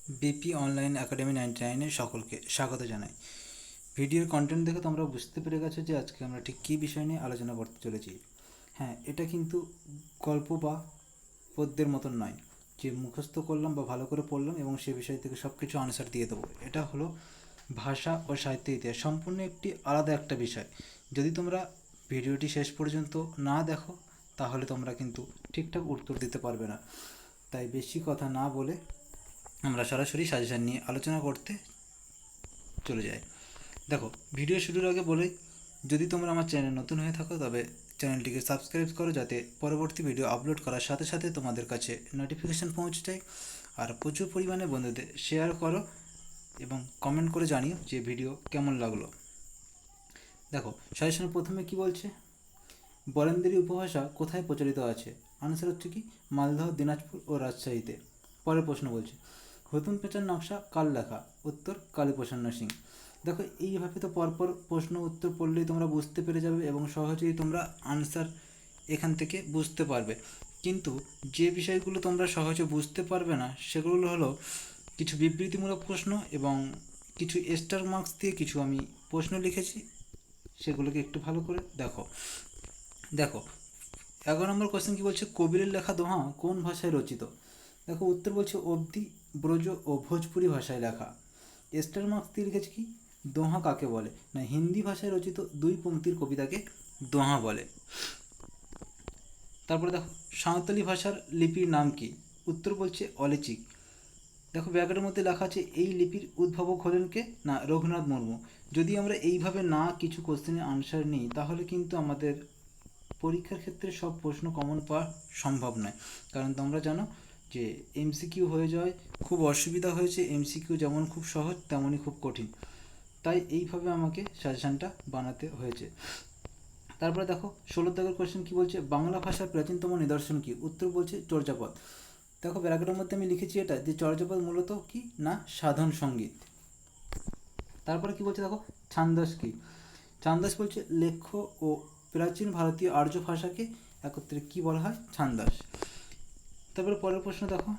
BP online academy 99-এ সকলকে স্বাগত জানাই। ভিডিওর কন্টেন্ট দেখে তোমরা বুঝতে পেরে গেছো যে আজকে আমরা ঠিক কী বিষয় নিয়ে আলোচনা করতে চলেছি। হ্যাঁ, এটা কিন্তু গল্প বা পদ্যের মতন নয় যে মুখস্থ করলাম বা ভালো করে পড়লাম এবং সে বিষয় থেকে সব কিছু আনসার দিয়ে দেবো। এটা হলো ভাষা ও সাহিত্য ইতিহাস, সম্পূর্ণ একটি আলাদা একটা বিষয়। যদি তোমরা ভিডিওটি শেষ পর্যন্ত না দেখো তাহলে তোমরা কিন্তু ঠিকঠাক উত্তর দিতে পারবে না। তাই বেশি কথা না বলে আমরা সরাসরি সাজেশান নিয়ে আলোচনা করতে চলে যাই। দেখো, ভিডিও শুরুর আগে বলেই, যদি তোমরা আমার চ্যানেল নতুন হয়ে থাকো তবে চ্যানেলটিকে সাবস্ক্রাইব করো, যাতে পরবর্তী ভিডিও আপলোড করার সাথে সাথে তোমাদের কাছে নোটিফিকেশান পৌঁছে যায়। আর প্রচুর পরিমাণে বন্ধুদের শেয়ার করো এবং কমেন্ট করে জানিও যে ভিডিও কেমন লাগলো। দেখো, সাজেশানের প্রথমে কি বলছে, বরেন্দ্রী উপভাষা কোথায় প্রচলিত আছে? আনসার হচ্ছে কি, মালদহ, দিনাজপুর ও রাজশাহীতে। পরের প্রশ্ন বলছে, হতুন পেঁচার নকশা কার লেখা? উত্তর, কালীপ্রসন্ন সিং। দেখো, এইভাবে তো পরপর প্রশ্ন উত্তর পড়লেই তোমরা বুঝতে পেরে যাবে এবং সহজেই তোমরা আনসার এখান থেকে বুঝতে পারবে। কিন্তু যে বিষয়গুলো তোমরা সহজে বুঝতে পারবে না সেগুলো হলো কিছু বিবৃতিমূলক প্রশ্ন এবং কিছু স্টার মার্কস দিয়ে কিছু আমি প্রশ্ন লিখেছি, সেগুলোকে একটু ভালো করে দেখো। দেখো, 11 নম্বর কোশ্চেন কি বলছে, কবিরের লেখা দোহা কোন ভাষায় রচিত? দেখো, উত্তর বলছে অবধি, ব্রজ ও ভোজপুরি ভাষায় লেখা। স্টার মার্কস দিয়ে লিখেছে কি, দোহা কাকে বলে? না, হিন্দি ভাষায় রচিত 2 পংক্তির কবিতাকে দোহা বলে। তারপরে দেখো, সাঁওতালি ভাষার লিপির নাম কি? উত্তর বলছে অলিচিক। দেখো, ব্যাকের মধ্যে লেখা আছে এই লিপির উদ্ভাবক হলেন কে? না, রঘুনাথ মুর্মু। যদি আমরা এইভাবে না কিছু কোশ্চেনের আনসার নিই তাহলে কিন্তু আমাদের পরীক্ষার ক্ষেত্রে সব প্রশ্ন কমন পাওয়া সম্ভব নয়। কারণ তোমরা জানো যে এমসিকিউ হয়ে যায় খুব অসুবিধা হয়েছে, এমসিকিউ যেমন খুব সহজ তেমনই খুব কঠিন। তাই এইভাবে আমাকে সাজেশানটা বানাতে হয়েছে। তারপরে দেখো, 16 দাগের কোশ্চেন কি বলছে, বাংলা ভাষার প্রাচীনতম নিদর্শন কি? উত্তর বলছে চর্যাপদ। দেখো, প্যারাগ্রাফের মধ্যে আমি লিখেছি এটা যে চর্যাপদ মূলত কি না, সাধন সঙ্গীত। তারপরে কি বলছে দেখো, ছান্দস কি? ছান্দস বলছে লেখ্য ও প্রাচীন ভারতীয় আর্য ভাষাকে একত্রে কি বলা হয়? ছান্দস। তারপরে পরের প্রশ্ন দেখো,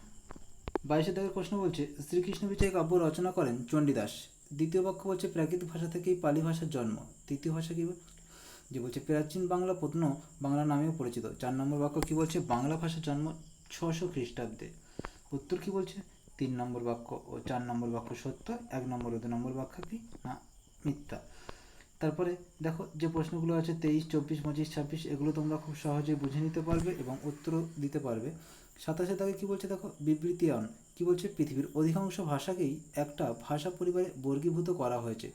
22 দাগের প্রশ্ন বলছে, শ্রীকৃষ্ণ বিজয় কাব্য রচনা করেন চণ্ডীদাস। দ্বিতীয় বাক্য বলছে প্রাকৃত ভাষা থেকেই পালি ভাষার জন্ম। তৃতীয় ভাষা কি যে বলছে প্রাচীন বাংলা প্রত্ন বাংলা নামেও পরিচিত। 4 নম্বর বাক্য কি বলছে, বাংলা ভাষার জন্ম 600 খ্রিস্টাব্দে। উত্তর কি বলছে, 3 নম্বর বাক্য ও 4 নম্বর বাক্য সত্য, 1 নম্বর ও 2 নম্বর বাক্য কি না, মিথ্যা। তারপরে দেখো, যে প্রশ্নগুলো আছে 23, 24, 25, 26, এগুলো তোমরা খুব সহজেই বুঝে নিতে পারবে এবং উত্তরও দিতে পারবে। 27 দাগে কি বলছে দেখো, বিবৃতিয়ন কি বলছে, পৃথিবীর অধিকাংশ ভাষাকেই একটা ভাষা পরিবারে বর্গীভূত করা হয়েছে।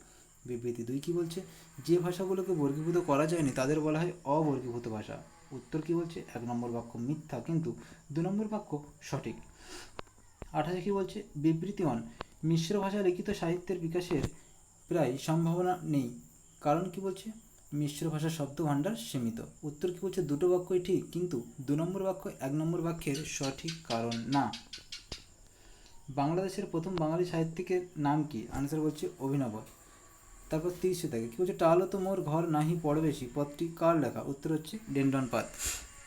বিবৃতি 2 কি বলছে, যে ভাষাগুলোকে বর্গীভূত করা যায়নি তাদের বলা হয় অবর্গীভূত ভাষা। উত্তর কি বলছে, 1 নম্বর বাক্য মিথ্যা কিন্তু 2 নম্বর বাক্য সঠিক। 28 কি বলছে, বিবৃতিয়ন মিশ্র ভাষা লিখিত সাহিত্যের বিকাশের প্রায় সম্ভাবনা নেই। কারণ কি বলছে, মিশ্র ভাষার শব্দ ভাণ্ডার সীমিত। উত্তর কি বলছে, দুটো বাক্যই ঠিক কিন্তু 2 নম্বর বাক্য 1 নম্বর বাক্যের সঠিক কারণ না। বাংলাদেশের প্রথম বাঙালি সাহিত্যিকের নাম কি? আনসার বলছে অভিনব। তারপর 30 থাকে কি বলছে, টালো তো মোর ঘর নাহি পড়ে বেশি, পদটি কার লেখা? উত্তর হচ্ছে ডেন্ডন পাত।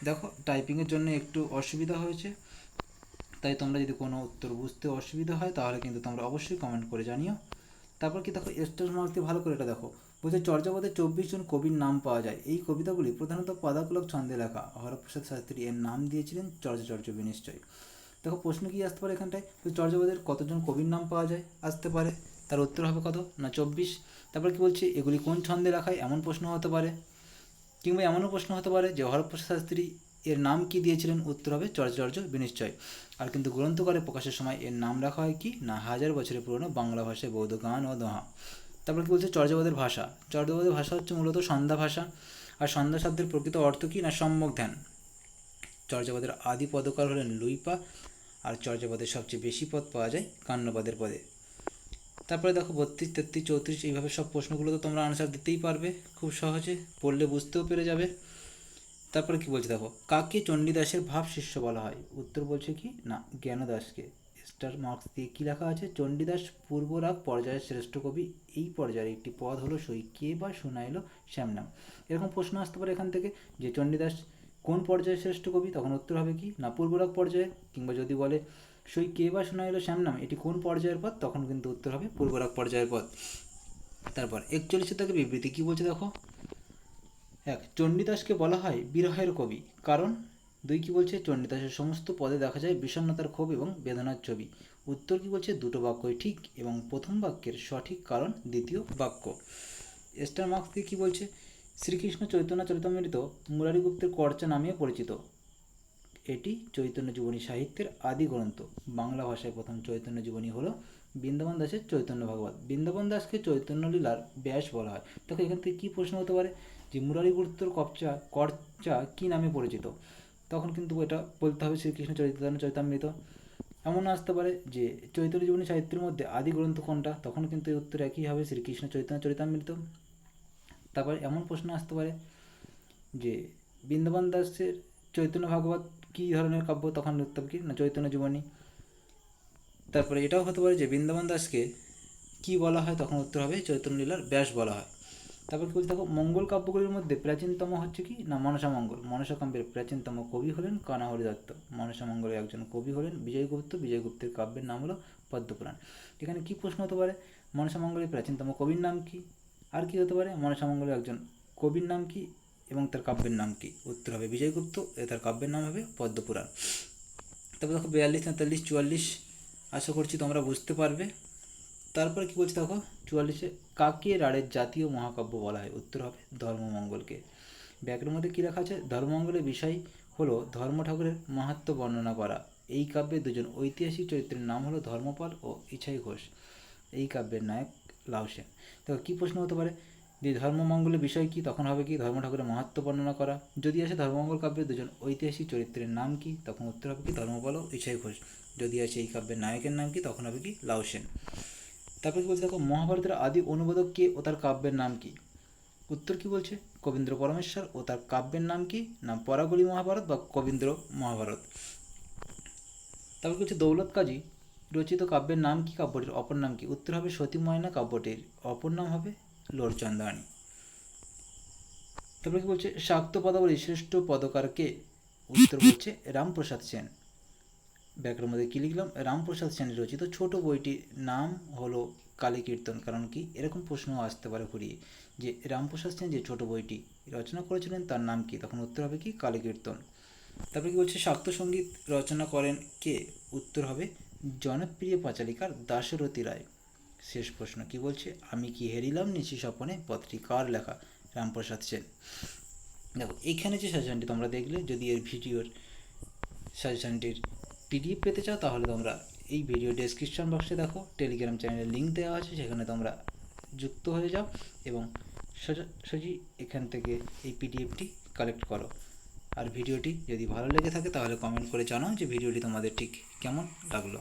দেখো, টাইপিংয়ের জন্য একটু অসুবিধা হয়েছে, তাই তোমরা যদি কোনো উত্তর বুঝতে অসুবিধা হয় তাহলে কিন্তু তোমরা অবশ্যই কমেন্ট করে জানিও। তারপর কি দেখো, স্টার মার্ক দিয়ে ভালো করে এটা দেখো, বলছে চর্যাপদে 24 জন কবির নাম পাওয়া যায়। এই কবিতাগুলি প্রধানত পদাকুলক ছন্দে লেখা। হরপ্রসাদ শাস্ত্রী এর নাম দিয়েছিলেন চর্যাচর্য বিনিশ্চয়। দেখো, প্রশ্ন কি আসতে পারে এখানটায়, চর্যাপদের কতজন কবির নাম পাওয়া যায় আসতে পারে, তার উত্তর হবে কত না, 24। তারপর কি বলছে, এগুলি কোন ছন্দে লেখায়, এমন প্রশ্ন হতে পারে। কিংবা এমনও প্রশ্ন হতে পারে যে হরপ্রসাদ শাস্ত্রী এর নাম কি দিয়েছিলেন, উত্তর হবে চর্যাচর্য বিনিশ্চয়। আর কিন্তু গ্রন্থকারে প্রকাশের সময় এর নাম রাখা হয় কি না, 1000 বছরের পুরনো বাংলা ভাষায় বৌদ্ধ গান ও দোহা। তারপর কি বলছে, চর্যাপদের ভাষা। চর্যাপদের ভাষা হচ্ছে মূলত সন্ধ্যা ভাষা। আর সন্ধ্যা শব্দের প্রকৃত অর্থ কি না, সম্যক ধ্যান। চর্যাপদের আদি পদকার হলেন লুইপা। আর চর্যাপদের সবচেয়ে বেশি পদ পাওয়া যায় কান্নপাদের পদে। তারপরে দেখো, 32, 33, 34, এইভাবে সব প্রশ্নগুলো তো তোমরা আনসার দিতেই পারবে খুব সহজে, পড়লে বুঝতেও পেরে যাবে। তারপরে কি বলছে দেখো, কাকে চণ্ডীদাসের ভাব শিষ্য বলা হয়? উত্তর বলছে কি না, জ্ঞানদাসকে। স্টার মার্কস দিয়ে কী লেখা আছে, চণ্ডীদাস পূর্বরাগ পর্যায়ের শ্রেষ্ঠ কবি। এই পর্যায়ের একটি পদ হলো সই, কে বা শুনাইল শ্যামনাম। এরকম প্রশ্ন আসতে পারে এখান থেকে যে চণ্ডীদাস কোন পর্যায়ের শ্রেষ্ঠ কবি, তখন উত্তর হবে কি না, পূর্বরাগ পর্যায়ে। কিংবা যদি বলে সই কে বা শোনা এলো শ্যাম নাম, এটি কোন পর্যায়ের পদ? তখন কিন্তু উত্তর হবে পূর্বরাগ পর্যায়ের পদ। তারপর 41 দাগের বিবৃতি কি বলছে দেখো। 1, চণ্ডীদাসকে বলা হয় বিরহের কবি, কারণ 2 কি বলছে, চণ্ডীদাসের সমস্ত পদে দেখা যায় বিষণ্ণতার ক্ষোভ এবং বেদনার ছবি। উত্তর কি বলছে, দুটো বাক্যই ঠিক এবং প্রথম বাক্যের সঠিক কারণ দ্বিতীয় বাক্য। স্টার মার্কস দিয়ে কী বলছে, শ্রীকৃষ্ণ চৈতন্য চরিতামৃত মুরারি গুপ্তের কর্চা নামে পরিচিত। এটি চৈতন্য জীবনী সাহিত্যের আদি গ্রন্থ। বাংলা ভাষায় প্রথম চৈতন্য জীবনী হলো বৃন্দাবন দাসের চৈতন্য ভাগবত। বৃন্দাবন দাসকে চৈতন্য লীলার ব্যাস বলা হয়। দেখো এখান থেকে কী প্রশ্ন হতে পারে, যে মুরারি গুপ্তের কর্চা কী নামে পরিচিত? তখন কিন্তু এটা বলতে হবে শ্রীকৃষ্ণ চৈতন্য চরিতামৃত। এমন আসতে পারে যে চৈতন্য জীবনী সাহিত্যের মধ্যে আদি গ্রন্থ কোনটা? তখন কিন্তু এর উত্তর একই হবে, শ্রীকৃষ্ণ চৈতন্য চরিতামৃত। তারপর এমন প্রশ্ন আসতে পারে যে বৃন্দাবন দাসের চৈতন্য ভাগবত কী ধরনের কাব্য? তখন উত্তর কি না, চৈতন্য জীবনী। তারপরে এটাও হতে পারে যে বৃন্দাবন দাসকে কী বলা হয়? তখন উত্তর হবে চৈতন্য লীলার ব্যাস বলা হয়। তারপর কি বলছে দেখো, মঙ্গল কাব্যগুলির মধ্যে প্রাচীনতম হচ্ছে কি না, মনসা মঙ্গল। মনসা কাব্যের প্রাচীনতম কবি হলেন কানাহরি দত্ত। মনসা মঙ্গলের একজন কবি হলেন বিজয়গুপ্ত। বিজয়গুপ্তের কাব্যের নাম হলো পদ্মপুরাণ। এখানে কি প্রশ্ন হতে পারে, মনসা মঙ্গলের প্রাচীনতম কবির নাম কি? আর কি হতে পারে, মনসা মঙ্গলের একজন কবির নাম কি এবং তার কাব্যের নাম কি? উত্তর হবে বিজয়গুপ্ত, তার কাব্যের নাম হবে পদ্মপুরাণ। তারপর দেখো 42, 43, 44, আশা করছি তোমরা বুঝতে পারবে। তারপরে কি বলছে দেখো 44-এ, কাকে রাঢ়ের জাতীয় মহাকাব্য বলা হয়? উত্তর হবে ধর্মমঙ্গলকে। ব্যাকের মধ্যে কী লেখা আছে, ধর্মমঙ্গলের বিষয় হলো ধর্ম ঠাকুরের মাহাত্ম্য বর্ণনা করা। এই কাব্যের দুজন ঐতিহাসিক চরিত্রের নাম হলো ধর্মপাল ও ইছাই ঘোষ। এই কাব্যের নায়ক লাউ সেন। দেখো কী প্রশ্ন হতে পারে, যে ধর্মমঙ্গলের বিষয় কি? তখন হবে কি, ধর্ম ঠাকুরের মাহাত্ম্য বর্ণনা করা। যদি আসে ধর্মমঙ্গল কাব্যের দুজন ঐতিহাসিক চরিত্রের নাম কি? তখন উত্তর হবে কি, ধর্মপাল ও ইছাই ঘোষ। যদি আসে এই কাব্যের নায়কের নাম কি? তখন হবে কি, লাউ সেন। তারপর কি বলছে দেখো, মহাভারতের আদি অনুবাদক কে ও তার কাব্যের নাম কি? উত্তর কি বলছে, কবীন্দ্র পরমেশ্বর। ও তার কাব্যের নাম কি না, পরাগলি মহাভারত বা কবীন্দ্র মহাভারত। তারপর বলছে দৌলত কাজী রচিত কাব্যের নাম কি? কাব্যটির অপর নাম কি? উত্তর হবে সতী ময়না। কাব্যটির অপর নাম হবে লোরচন্দ্রাণী। তারপরে কি বলছে, শাক্ত পদাবলীর শ্রেষ্ঠ পদকার কে? উত্তর বলছে রামপ্রসাদ সেন। ব্যাকরণের মধ্যে কী লিখলাম, রামপ্রসাদ সেনের রচিত ছোট বইটির নাম হলো কালী কীর্তন। কারণ কি, এরকম প্রশ্ন আসতে পারে ঘুরিয়ে, যে রামপ্রসাদ সেন যে ছোট বইটি রচনা করেছিলেন তার নাম কি? তখন উত্তর হবে কি, কালী কীর্তন। তারপরে কি বলছে, শাক্ত সঙ্গীত রচনা করেন কে? উত্তর হবে জনপ্রিয় পাঁচালিকার দাশরথী রায়। শেষ প্রশ্ন কি বলছে, আমি কি হেরিলাম নিশি স্বপনে পত্রী কার লেখা? রামপ্রসাদ সেন। দেখো এইখানে যে সাজেশনটি তোমরা দেখলে, যদি এর ভিডিওর সাজেশনটির পিডিএফ পেতে চাও তাহলে তোমরা এই ভিডিও ডেসক্রিপশন বক্সে দেখো টেলিগ্রাম চ্যানেলের লিঙ্ক দেওয়া আছে, সেখানে তোমরা যুক্ত হয়ে যাও এবং সোজাসুজি এখান থেকে এই পিডিএফটি কালেক্ট করো। আর ভিডিওটি যদি ভালো লেগে থাকে তাহলে কমেন্ট করে জানাও যে ভিডিওটি তোমাদের ঠিক কেমন লাগলো।